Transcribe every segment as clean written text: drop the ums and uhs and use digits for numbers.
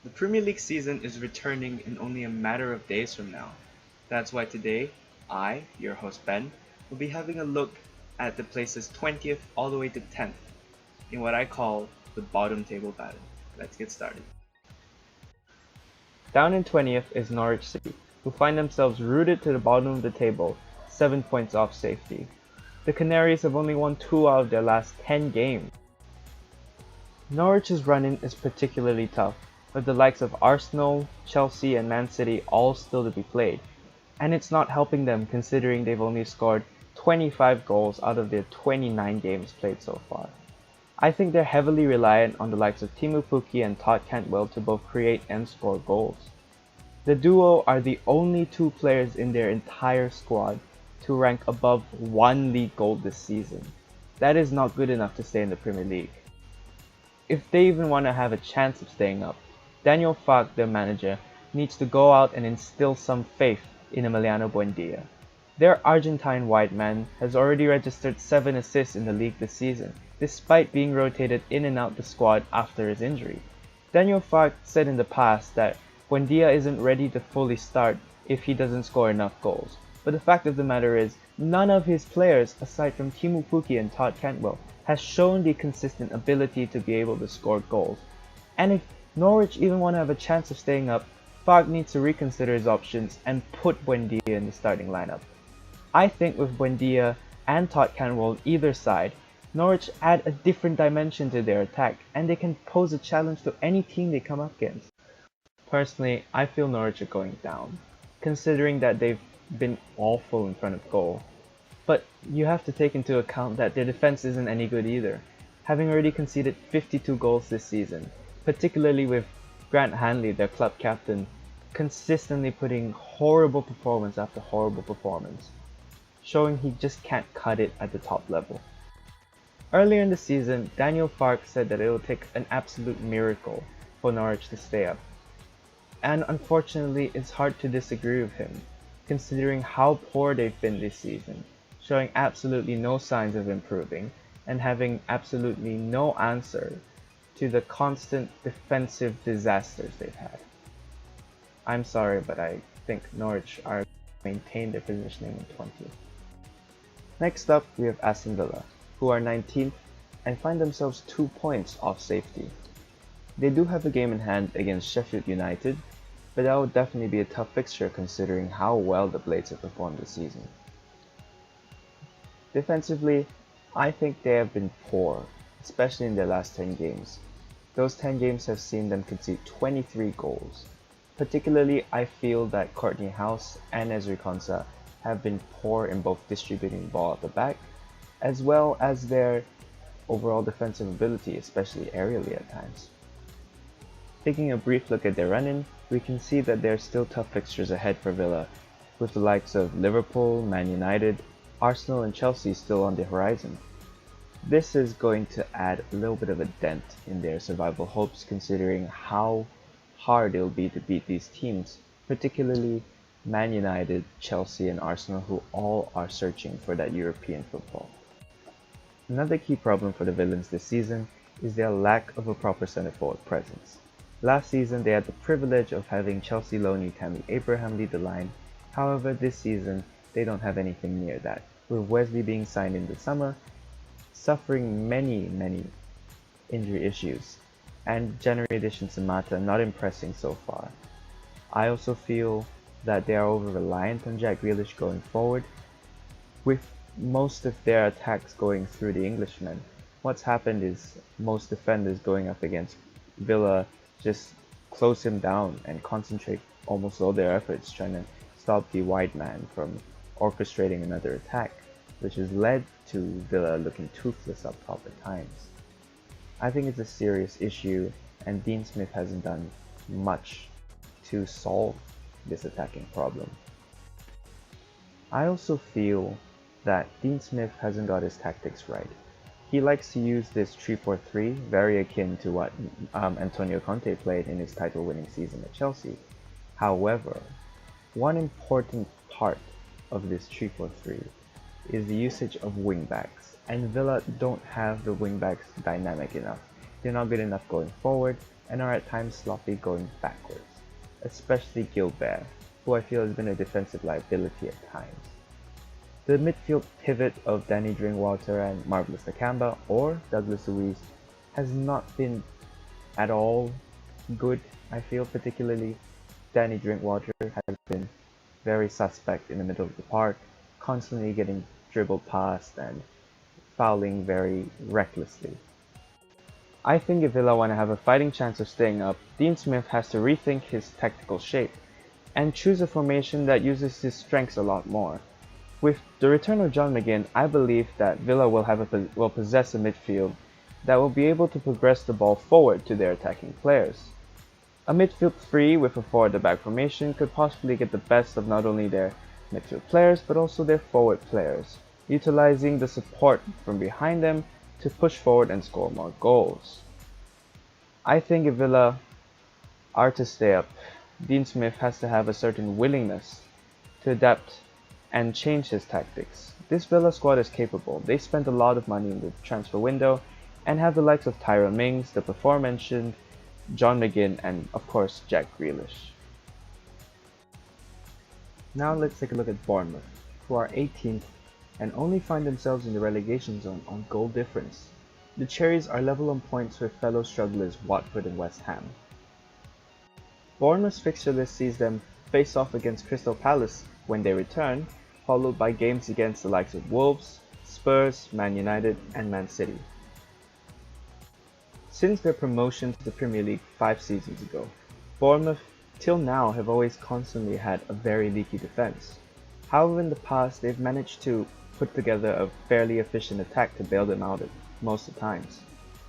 The Premier League season is returning in only a matter of days from now. That's why today, I, your host Ben, will be having a look at the places 20th all the way to 10th in what I call the bottom table battle. Let's get started. Down in 20th is Norwich City, who find themselves rooted to the bottom of the table, 7 points off safety. The Canaries have only won 2 out of their last 10 games. Norwich's run-in is particularly tough, with the likes of Arsenal, Chelsea and Man City all still to be played, and it's not helping them considering they've only scored 25 goals out of their 29 games played so far. I think they're heavily reliant on the likes of Teemu Pukki and Todd Cantwell to both create and score goals. The duo are the only 2 players in their entire squad to rank above 1 league goal this season. That is not good enough to stay in the Premier League. If they even want to have a chance of staying up, Daniel Farke, their manager, needs to go out and instill some faith in Emiliano Buendia. Their Argentine white man has already registered 7 assists in the league this season, despite being rotated in and out the squad after his injury. Daniel Farke said in the past that Buendia isn't ready to fully start if he doesn't score enough goals, but the fact of the matter is, none of his players, aside from Teemu Pukki and Todd Cantwell, has shown the consistent ability to be able to score goals. And if Norwich even want to have a chance of staying up, Farke needs to reconsider his options and put Buendia in the starting lineup. I think with Buendia and Todd Cantwell on either side, Norwich add a different dimension to their attack and they can pose a challenge to any team they come up against. Personally, I feel Norwich are going down, considering that they've been awful in front of goal. But you have to take into account that their defense isn't any good either, having already conceded 52 goals this season, particularly with Grant Hanley, their club captain, consistently putting horrible performance after horrible performance, showing he just can't cut it at the top level. Earlier in the season, Daniel Farke said that it will take an absolute miracle for Norwich to stay up. And unfortunately, it's hard to disagree with him, considering how poor they've been this season, showing absolutely no signs of improving, and having absolutely no answer to the constant defensive disasters they've had. I'm sorry, but I think Norwich are maintain their positioning in 20th. Next up, we have Aston Villa, who are 19th and find themselves 2 points off safety. They do have a game in hand against Sheffield United, but that would definitely be a tough fixture considering how well the Blades have performed this season. Defensively, I think they have been poor, especially in their last 10 games. Those 10 games have seen them concede 23 goals. Particularly, I feel that Courtney House and Ezri Konsa have been poor in both distributing the ball at the back, as well as their overall defensive ability, especially aerially at times. Taking a brief look at their run-in, we can see that there are still tough fixtures ahead for Villa, with the likes of Liverpool, Man United, Arsenal and Chelsea still on the horizon. This is going to add a little bit of a dent in their survival hopes considering how hard it'll be to beat these teams, particularly Man United, Chelsea and Arsenal, who all are searching for that European football. Another key problem for the Villains this season is their lack of a proper centre forward presence. Last season they had the privilege of having Chelsea loanee Tammy Abraham lead the line, however this season they don't have anything near that, with Wesley being signed in the summer, suffering many injury issues, and January edition Samata not impressing so far. I also feel that they are over-reliant on Jack Grealish going forward, with most of their attacks going through the Englishmen. What's happened is most defenders going up against Villa just close him down and concentrate almost all their efforts trying to stop the wide man from orchestrating another attack, which has led to Villa looking toothless up top at times. I think it's a serious issue and Dean Smith hasn't done much to solve this attacking problem. I also feel that Dean Smith hasn't got his tactics right. He likes to use this 3-4-3, very akin to what Antonio Conte played in his title-winning season at Chelsea. However, one important part of this 3-4-3 is the usage of wingbacks, and Villa don't have the wingbacks dynamic enough. They're not good enough going forward, and are at times sloppy going backwards, especially Gilbert, who I feel has been a defensive liability at times. The midfield pivot of Danny Drinkwater and Marvelous Nakamba or Douglas Luiz has not been at all good, I feel. Particularly Danny Drinkwater has been very suspect in the middle of the park, constantly getting dribbled past and fouling very recklessly. I think if Villa want to have a fighting chance of staying up, Dean Smith has to rethink his tactical shape and choose a formation that uses his strengths a lot more. With the return of John McGinn, I believe that Villa will possess a midfield that will be able to progress the ball forward to their attacking players. A midfield three with a forward-to-back formation could possibly get the best of not only their midfield players but also their forward players, utilizing the support from behind them to push forward and score more goals. I think if Villa are to stay up, Dean Smith has to have a certain willingness to adapt and change his tactics. This Villa squad is capable. They spent a lot of money in the transfer window and have the likes of Tyrone Mings, the before mentioned John McGinn, and of course Jack Grealish. Now let's take a look at Bournemouth, who are 18th and only find themselves in the relegation zone on goal difference. The Cherries are level on points with fellow strugglers Watford and West Ham. Bournemouth's fixture list sees them face off against Crystal Palace when they return, followed by games against the likes of Wolves, Spurs, Man United, and Man City. Since their promotion to the Premier League 5 seasons ago, Bournemouth till now have always constantly had a very leaky defense. However, in the past they've managed to put together a fairly efficient attack to bail them out at most of the times.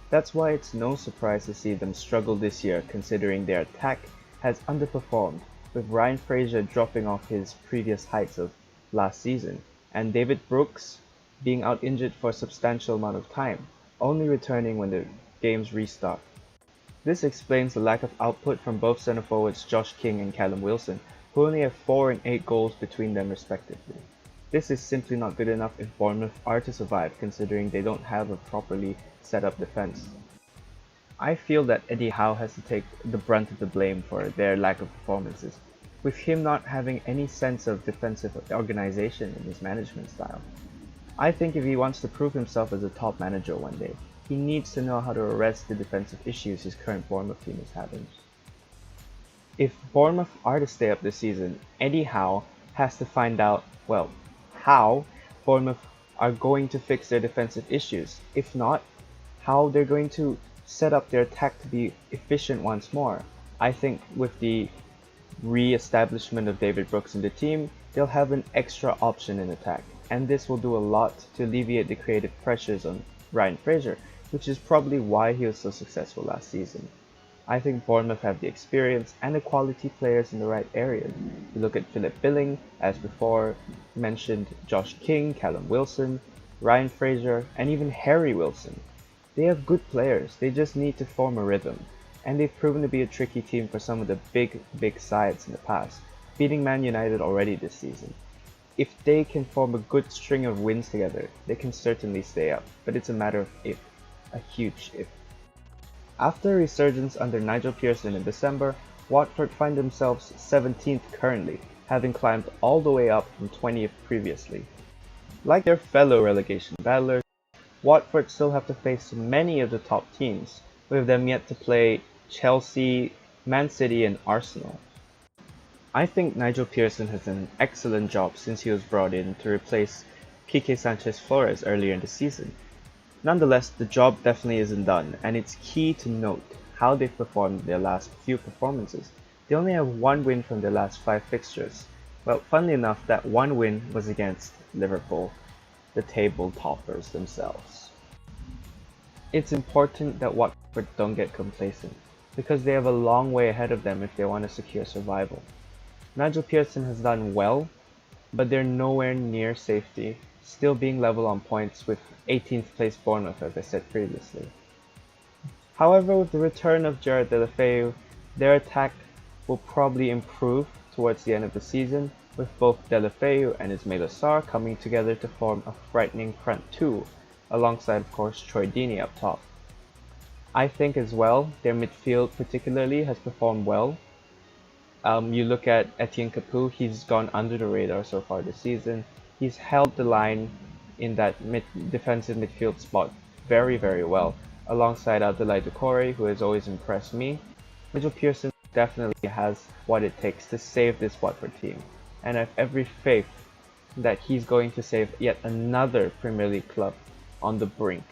That's why it's no surprise to see them struggle this year, considering their attack has underperformed, with Ryan Fraser dropping off his previous heights of last season, and David Brooks being out injured for a substantial amount of time, only returning when the games restart. This explains the lack of output from both centre forwards Josh King and Callum Wilson, who only have 4 and 8 goals between them respectively. This is simply not good enough if Bournemouth are to survive, considering they don't have a properly set up defence. I feel that Eddie Howe has to take the brunt of the blame for their lack of performances, with him not having any sense of defensive organisation in his management style. I think if he wants to prove himself as a top manager one day, he needs to know how to arrest the defensive issues his current Bournemouth team is having. If Bournemouth are to stay up this season, Eddie Howe has to find out, well, how Bournemouth are going to fix their defensive issues. If not, how they're going to set up their attack to be efficient once more. I think with the re-establishment of David Brooks in the team, they'll have an extra option in attack, and this will do a lot to alleviate the creative pressures on Ryan Fraser, which is probably why he was so successful last season. I think Bournemouth have the experience and the quality players in the right areas. You look at Philip Billing, as before mentioned, Josh King, Callum Wilson, Ryan Fraser, and even Harry Wilson. They have good players, they just need to form a rhythm, and they've proven to be a tricky team for some of the big sides in the past, beating Man United already this season. If they can form a good string of wins together, they can certainly stay up, but it's a matter of if, a huge if. After a resurgence under Nigel Pearson in December, Watford find themselves 17th currently, having climbed all the way up from 20th previously. Like their fellow relegation battlers, Watford still have to face many of the top teams, with them yet to play Chelsea, Man City and Arsenal. I think Nigel Pearson has done an excellent job since he was brought in to replace Quique Sanchez Flores earlier in the season. Nonetheless, the job definitely isn't done, and it's key to note how they've performed in their last few performances. They only have 1 win from their last 5 fixtures. Well, funnily enough, that 1 win was against Liverpool, the table toppers themselves. It's important that Watford don't get complacent, because they have a long way ahead of them if they want to secure survival. Nigel Pearson has done well, but they're nowhere near safety, still being level on points with 18th place Bournemouth, as I said previously. However, with the return of Jared Deulofeu, their attack will probably improve towards the end of the season, with both Deulofeu and Ismaila Sarr coming together to form a frightening front two, alongside of course Troy Deeney up top. I think as well, their midfield particularly has performed well. You look at Etienne Capoue, he's gone under the radar so far this season. He's held the line in that defensive midfield spot very, very well, alongside Abdoulaye Doucouré, who has always impressed me. Mitchell Pearson definitely has what it takes to save this Watford team, and I have every faith that he's going to save yet another Premier League club on the brink.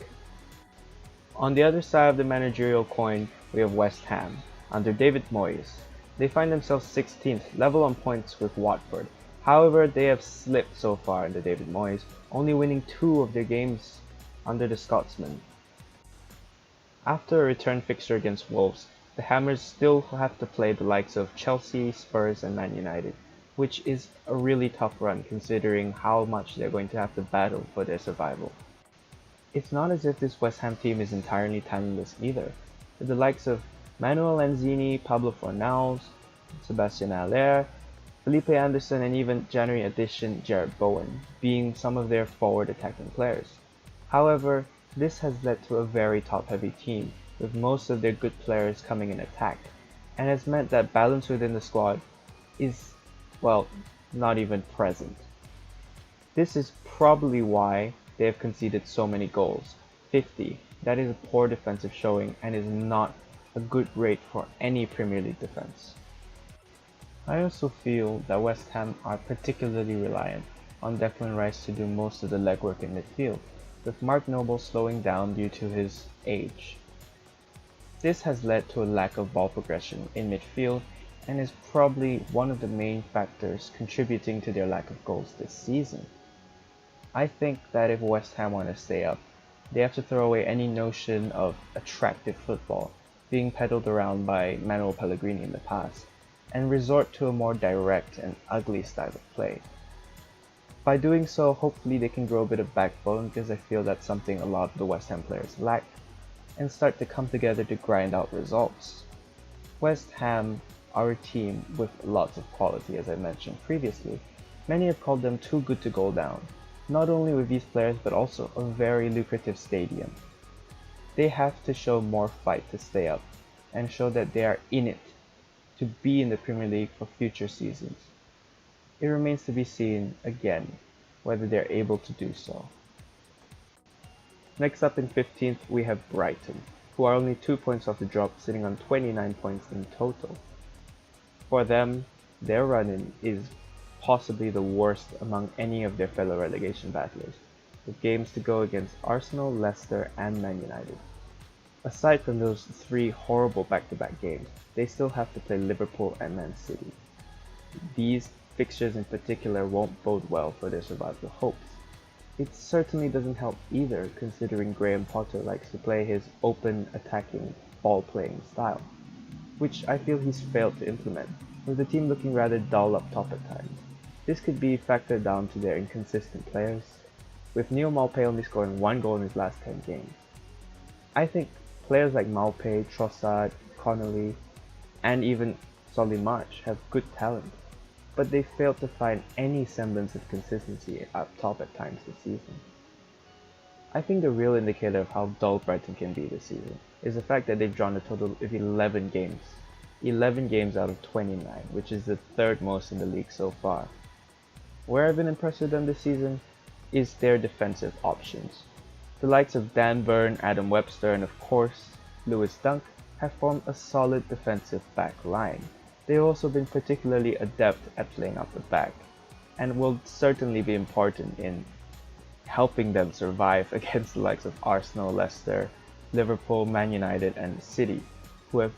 On the other side of the managerial coin, we have West Ham, under David Moyes. They find themselves 16th, level on points with Watford. However, they have slipped so far under David Moyes, only winning 2 of their games under the Scotsman. After a return fixture against Wolves, the Hammers still have to play the likes of Chelsea, Spurs and Man United, which is a really tough run considering how much they're going to have to battle for their survival. It's not as if this West Ham team is entirely talentless either, with the likes of Manuel Lanzini, Pablo Fornals, Sebastian Haller, Felipe Anderson and even January addition Jared Bowen being some of their forward attacking players. However, this has led to a very top-heavy team, with most of their good players coming in attack, and has meant that balance within the squad is, well, not even present. This is probably why they have conceded so many goals, 50. That is a poor defensive showing and is not a good rate for any Premier League defense. I also feel that West Ham are particularly reliant on Declan Rice to do most of the legwork in midfield, with Mark Noble slowing down due to his age. This has led to a lack of ball progression in midfield and is probably one of the main factors contributing to their lack of goals this season. I think that if West Ham want to stay up, they have to throw away any notion of attractive football being peddled around by Manuel Pellegrini in the past, and resort to a more direct and ugly style of play. By doing so, hopefully they can grow a bit of backbone because I feel that's something a lot of the West Ham players lack, and start to come together to grind out results. West Ham are a team with lots of quality, as I mentioned previously. Many have called them too good to go down, not only with these players but also a very lucrative stadium. They have to show more fight to stay up and show that they are in it to be in the Premier League for future seasons. It remains to be seen, again, whether they're able to do so. Next up in 15th we have Brighton, who are only 2 points off the drop, sitting on 29 points in total. For them, their run-in is possibly the worst among any of their fellow relegation battlers, with games to go against Arsenal, Leicester and Man United. Aside from those 3 horrible back-to-back games, they still have to play Liverpool and Man City. These fixtures in particular won't bode well for their survival hopes. It certainly doesn't help either, considering Graham Potter likes to play his open, attacking, ball-playing style, which I feel he's failed to implement, with the team looking rather dull up top at times. This could be factored down to their inconsistent players, with Neil Maupay only scoring 1 goal in his last 10 games. I think players like Maupay, Trossard, Connolly, and even Solly March have good talent, but they failed to find any semblance of consistency up top at times this season. I think the real indicator of how dull Brighton can be this season is the fact that they've drawn a total of 11 games. 11 games out of 29, which is the 3rd most in the league so far. Where I've been impressed with them this season is their defensive options. The likes of Dan Burn, Adam Webster, and of course, Lewis Dunk have formed a solid defensive back line. They've also been particularly adept at playing out the back, and will certainly be important in helping them survive against the likes of Arsenal, Leicester, Liverpool, Man United, and City, who have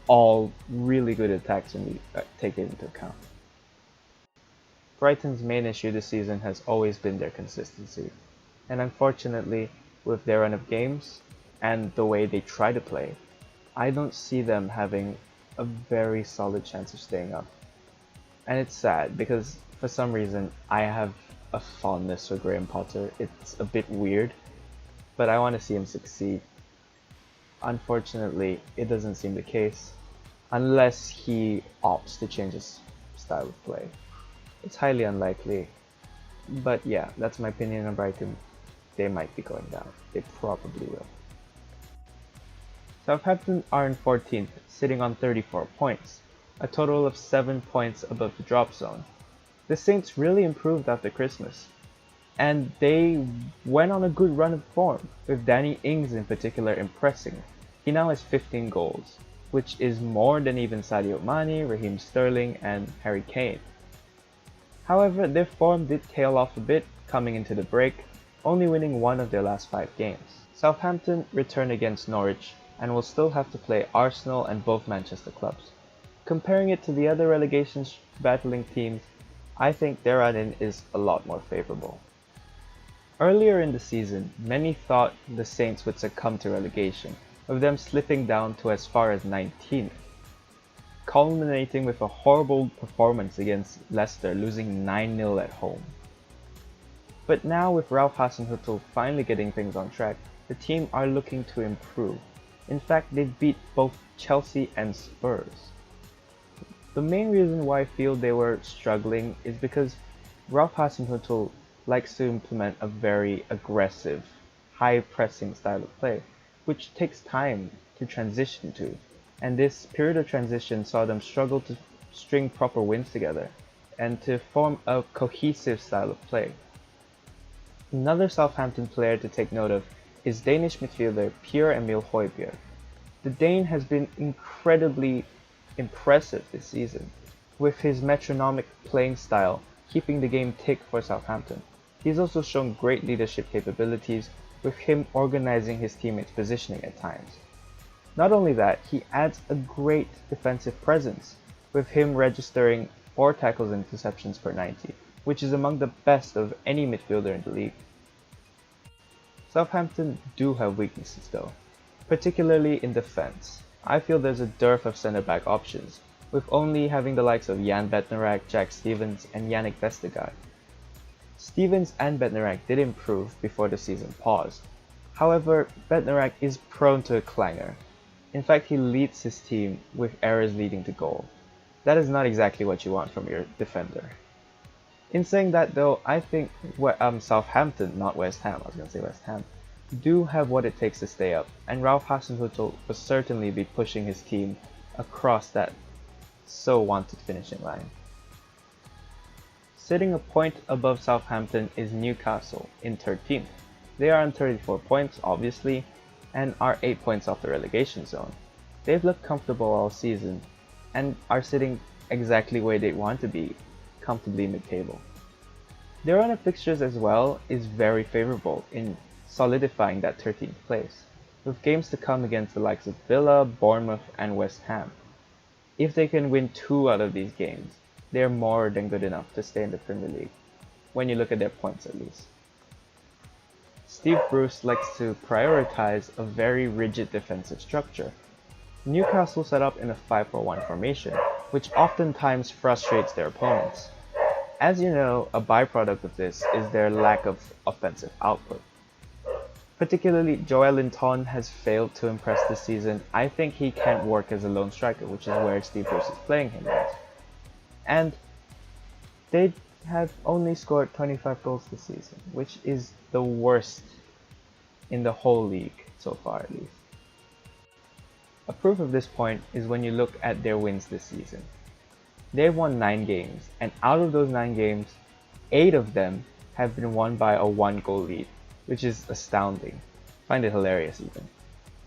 all really good attacks when you take it into account. Brighton's main issue this season has always been their consistency, and unfortunately, with their run of games and the way they try to play, I don't see them having a very solid chance of staying up. And it's sad because for some reason I have a fondness for Graham Potter. It's a bit weird, but I want to see him succeed. Unfortunately, it doesn't seem the case unless he opts to change his style of play. It's highly unlikely, but yeah, that's my opinion on Brighton. They might be going down. They probably will. Southampton are in 14th, sitting on 34 points, a total of 7 points above the drop zone. The Saints really improved after Christmas, and they went on a good run of form, with Danny Ings in particular impressing. He now has 15 goals, which is more than even Sadio Mane, Raheem Sterling, and Harry Kane. However, their form did tail off a bit coming into the break, only winning one of their last 5 games. Southampton return against Norwich and will still have to play Arsenal and both Manchester clubs. Comparing it to the other relegation battling teams, I think their run-in is a lot more favourable. Earlier in the season, many thought the Saints would succumb to relegation, with them slipping down to as far as 19th, culminating with a horrible performance against Leicester, losing 9-0 at home. But now with Ralph Hasenhüttl finally getting things on track, the team are looking to improve. In fact, they beat both Chelsea and Spurs. The main reason why I feel they were struggling is because Ralph Hasenhüttl likes to implement a very aggressive, high-pressing style of play, which takes time to transition to, and this period of transition saw them struggle to string proper wins together and to form a cohesive style of play. Another Southampton player to take note of is Danish midfielder Pierre-Emile Højbjerg. The Dane has been incredibly impressive this season, with his metronomic playing style keeping the game tick for Southampton. He's also shown great leadership capabilities, with him organizing his teammates' positioning at times. Not only that, he adds a great defensive presence, with him registering 4 tackles and interceptions per 90, which is among the best of any midfielder in the league. Southampton do have weaknesses though, particularly in defense. I feel there's a dearth of centre-back options, with only having the likes of Jan Bednarek, Jack Stevens, and Yannick Vestergaard. Stevens and Bednarek did improve before the season paused. However, Bednarek is prone to a clanger. In fact, he leads his team with errors leading to goal. That is not exactly what you want from your defender. In saying that though, I think Southampton, not West Ham, I was going to say West Ham, do have what it takes to stay up, and Ralph Hasenhüttl will certainly be pushing his team across that so wanted finishing line. Sitting a point above Southampton is Newcastle in 13th. They are on 34 points, obviously, and are 8 points off the relegation zone. They've looked comfortable all season, and are sitting exactly where they want to be, comfortably mid-table. Their run of fixtures as well is very favourable in solidifying that 13th place, with games to come against the likes of Villa, Bournemouth, and West Ham. If they can win 2 out of these games, they're more than good enough to stay in the Premier League, when you look at their points at least. Steve Bruce likes to prioritize a very rigid defensive structure. Newcastle set up in a 5-4-1 formation, which oftentimes frustrates their opponents. As you know, a byproduct of this is their lack of offensive output. Particularly, Joelinton has failed to impress this season. I think he can't work as a lone striker, which is where Steve Bruce is playing him at. And they have only scored 25 goals this season, which is the worst in the whole league so far at least. A proof of this point is when you look at their wins this season. They've won 9 games, and out of those 9 games, 8 of them have been won by a 1-goal lead, which is astounding. I find it hilarious even.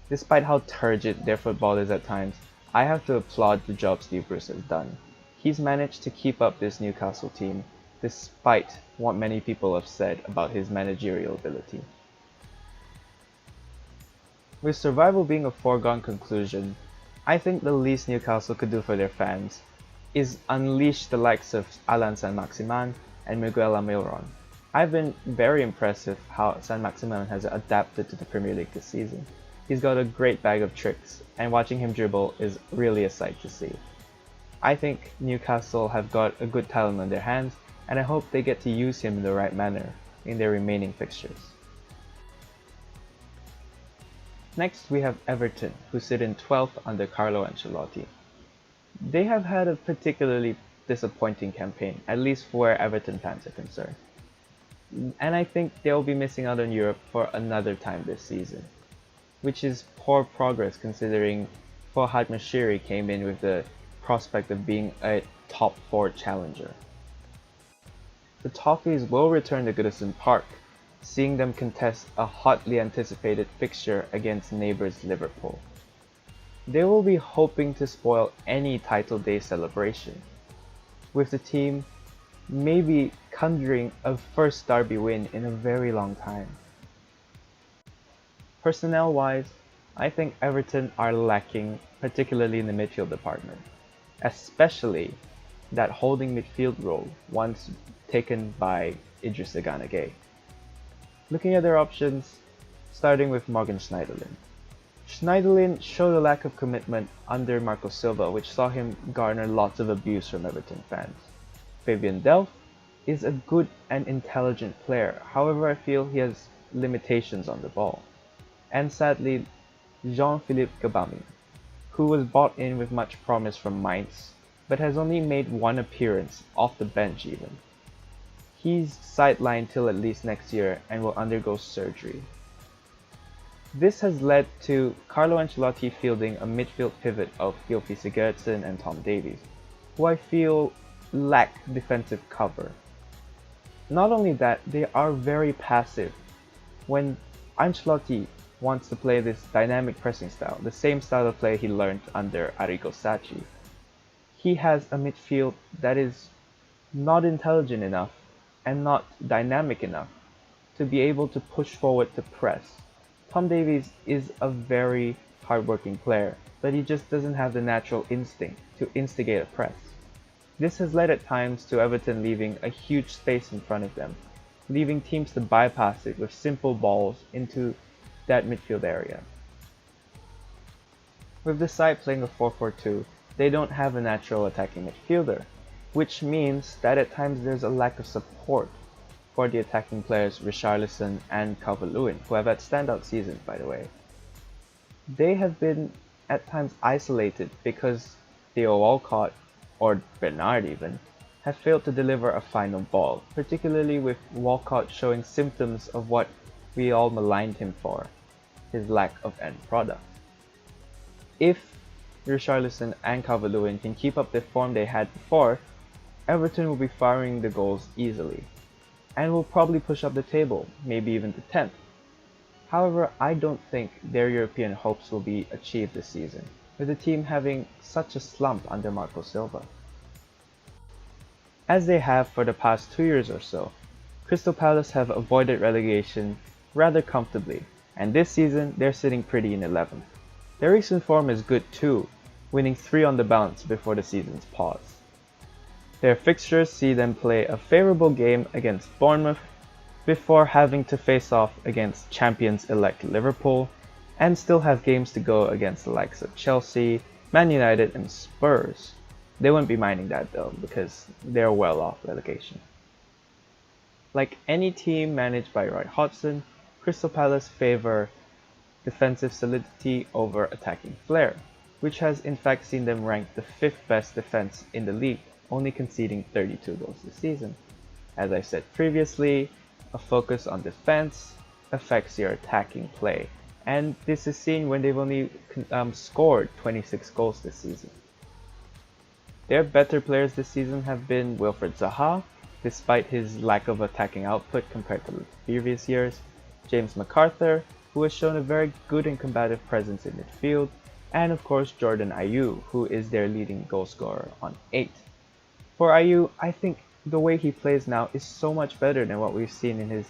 Despite how turgid their football is at times, I have to applaud the job Steve Bruce has done. He's managed to keep up this Newcastle team, despite what many people have said about his managerial ability. With survival being a foregone conclusion, I think the least Newcastle could do for their fans is unleash the likes of Alan Saint-Maximin and Miguel Almiron. I've been very impressed with how Saint-Maximin has adapted to the Premier League this season. He's got a great bag of tricks, and watching him dribble is really a sight to see. I think Newcastle have got a good talent on their hands, and I hope they get to use him in the right manner in their remaining fixtures. Next we have Everton, who sit in 12th under Carlo Ancelotti. They have had a particularly disappointing campaign, at least for where Everton fans are concerned. And I think they'll be missing out on Europe for another time this season. which is poor progress considering Fouad Mashiri came in with the prospect of being a top 4 challenger. The Toffees will return to Goodison Park, seeing them contest a hotly anticipated fixture against neighbours Liverpool. They will be hoping to spoil any title day celebration, with the team maybe conjuring a first derby win in a very long time. Personnel-wise, I think Everton are lacking, particularly in the midfield department, especially that holding midfield role once taken by Idrissa Gana Gueye. Looking at their options, starting with Morgan Schneiderlin. Schneiderlin showed a lack of commitment under Marco Silva, which saw him garner lots of abuse from Everton fans. Fabian Delph is a good and intelligent player, however I feel he has limitations on the ball. And sadly, Jean-Philippe Gabami, who was bought in with much promise from Mainz, but has only made one appearance off the bench even. He's sidelined till at least next year and will undergo surgery. This has led to Carlo Ancelotti fielding a midfield pivot of Gylfi Sigurdsson and Tom Davies, who I feel lack defensive cover. Not only that, they are very passive. When Ancelotti wants to play this dynamic pressing style, the same style of play he learned under Arrigo Sacchi, he has a midfield that is not intelligent enough and not dynamic enough to be able to push forward to press. Tom Davies is a very hardworking player, but he just doesn't have the natural instinct to instigate a press. This has led at times to Everton leaving a huge space in front of them, leaving teams to bypass it with simple balls into that midfield area. With the side playing a 4-4-2, they don't have a natural attacking midfielder, which means that at times there's a lack of support for the attacking players Richarlison and Calvert-Lewin, who have had standout seasons by the way. They have been at times isolated because Theo Walcott, or Bernard even, have failed to deliver a final ball, particularly with Walcott showing symptoms of what we all maligned him for, his lack of end product. If Richarlison and Calvert-Lewin can keep up the form they had before, Everton will be firing the goals easily, and will probably push up the table, maybe even to 10th. However, I don't think their European hopes will be achieved this season, with the team having such a slump under Marco Silva. As they have for the past 2 years or so, Crystal Palace have avoided relegation rather comfortably, and this season they're sitting pretty in 11th. Their recent form is good too, winning 3 on the bounce before the season's pause. Their fixtures see them play a favourable game against Bournemouth before having to face off against champions-elect Liverpool, and still have games to go against the likes of Chelsea, Man United and Spurs. They won't be minding that though, because they're well off relegation. Like any team managed by Roy Hodgson, Crystal Palace favour defensive solidity over attacking flair, which has in fact seen them ranked the 5th best defense in the league, only conceding 32 goals this season. As I said previously, a focus on defense affects your attacking play, and this is seen when they've only scored 26 goals this season. Their better players this season have been Wilfried Zaha, despite his lack of attacking output compared to the previous years, James McArthur, who has shown a very good and combative presence in midfield, and of course Jordan Ayew, who is their leading goal scorer on 8. For Ayew, I think the way he plays now is so much better than what we've seen in his,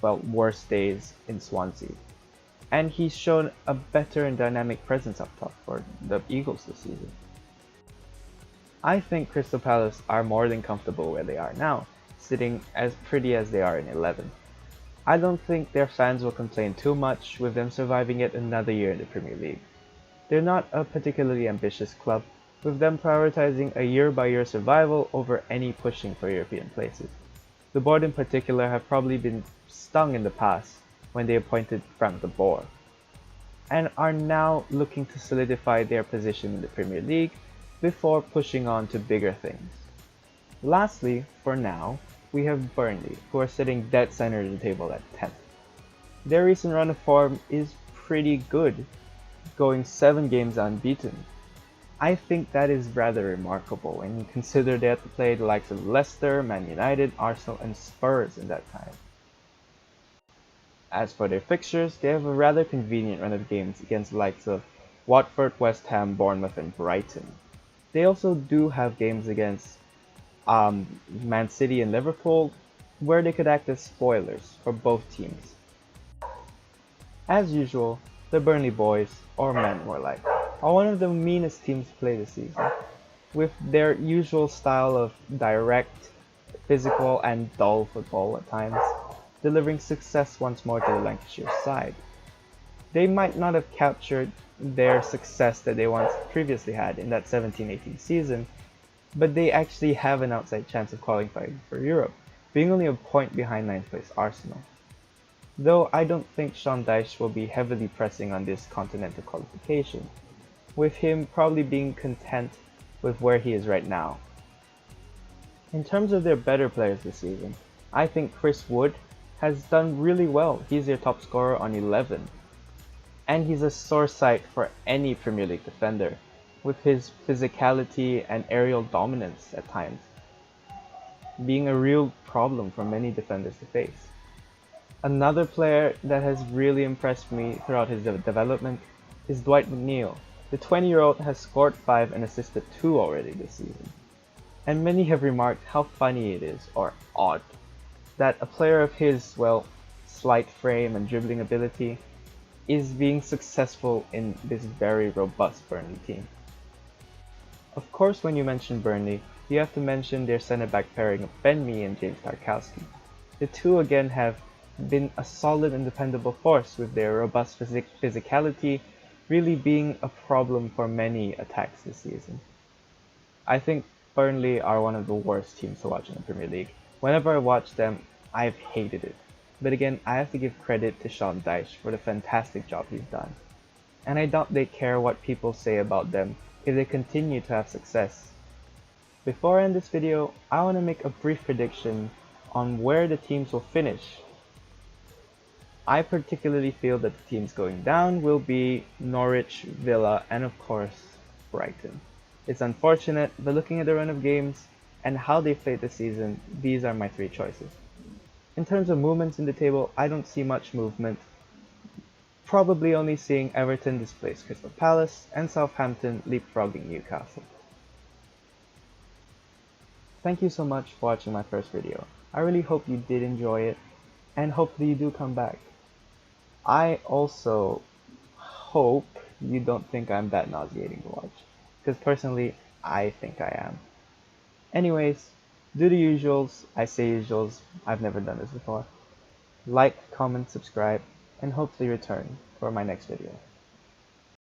worst days in Swansea. And he's shown a better and dynamic presence up top for the Eagles this season. I think Crystal Palace are more than comfortable where they are now, sitting as pretty as they are in 11th. I don't think their fans will complain too much with them surviving yet another year in the Premier League. They're not a particularly ambitious club, with them prioritizing a year-by-year survival over any pushing for European places. The board in particular have probably been stung in the past when they appointed Frank de Boer, and are now looking to solidify their position in the Premier League before pushing on to bigger things. Lastly, for now, we have Burnley, who are sitting dead center of the table at 10th. Their recent run of form is pretty good, going 7 games unbeaten. I think that is rather remarkable when you consider they had to play the likes of Leicester, Man United, Arsenal, and Spurs in that time. As for their fixtures, they have a rather convenient run of games against the likes of Watford, West Ham, Bournemouth, and Brighton. They also do have games against Man City and Liverpool, where they could act as spoilers for both teams. As usual, the Burnley boys, or men more like, are one of the meanest teams to play this season, with their usual style of direct, physical, and dull football at times, delivering success once more to the Lancashire side. They might not have captured their success that they once previously had in that 17-18 season, but they actually have an outside chance of qualifying for Europe, being only a point behind 9th place Arsenal. Though I don't think Sean Dyche will be heavily pressing on this continental qualification, with him probably being content with where he is right now. In terms of their better players this season, I think Chris Wood has done really well. He's their top scorer on 11. And he's a sore sight for any Premier League defender, with his physicality and aerial dominance at times being a real problem for many defenders to face. Another player that has really impressed me throughout his development is Dwight McNeil. The 20-year-old has scored 5 and assisted 2 already this season. And many have remarked how funny it is, or odd, that a player of his, well, slight frame and dribbling ability is being successful in this very robust Burnley team. Of course, when you mention Burnley, you have to mention their centre-back pairing of Ben Mee and James Tarkowski. The two again have been a solid and dependable force, with their robust physicality really being a problem for many attacks this season. I think Burnley are one of the worst teams to watch in the Premier League. Whenever I watch them, I've hated it. But again, I have to give credit to Sean Dyche for the fantastic job he's done. And I doubt they care what people say about them if they continue to have success. Before I end this video, I want to make a brief prediction on where the teams will finish. I particularly feel that the teams going down will be Norwich, Villa, and of course, Brighton. It's unfortunate, but looking at the run of games and how they played this season, these are my 3 choices. In terms of movements in the table, I don't see much movement. Probably only seeing Everton displace Crystal Palace and Southampton leapfrogging Newcastle. Thank you so much for watching my first video. I really hope you did enjoy it, and hopefully you do come back. I also hope you don't think I'm that nauseating to watch, because personally, I think I am. Anyways, do the usuals. I say usuals, I've never done this before. Like, comment, subscribe, and hopefully return for my next video.